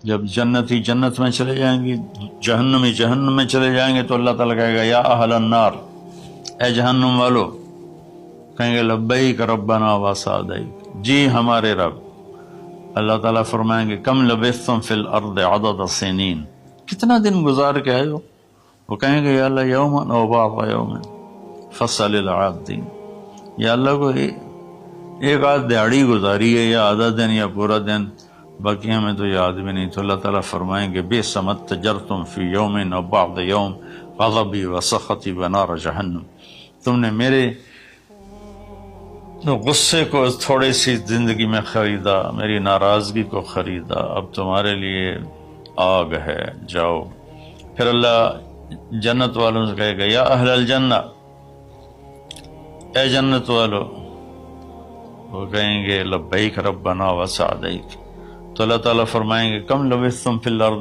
جب جنتی جنت میں چلے جائیں گے، جہنمی جہنم میں چلے جائیں گے، تو اللہ تعالیٰ کہے گا یا اہل النار، اے جہنم والو، کہیں گے لبیک ربنا و سعدیک، جی ہمارے رب۔ اللہ تعالیٰ فرمائیں گے کم لبثتم فی الارض عدد سنین، کتنا دن گزار کے آئے ہو؟ وہ کہیں گے یا اللہ یوما او بعض یوم فصل العادین، یا اللہ کو ایک آدھ دیہڑی گزاری ہے، یا آدھا دن یا پورا دن، باقی ہمیں تو یاد بھی نہیں۔ تو اللہ تعالیٰ فرمائیں گے بئس ما اتجرتم فی یوم او بعض یوم غضبی و سخطی و نار جہنم، تم نے میرے غصے کو تھوڑی سی زندگی میں خریدا، میری ناراضگی کو خریدا، اب تمہارے لیے آگ ہے، جاؤ۔ پھر اللہ جنت والوں سے کہے گا یا اہل الجنہ، اے جنت والو، وہ کہیں گے لبیک ربنا و سعدیک، تو اللہ تعالیٰ فرمائیں گے کم لبثتم فی الارض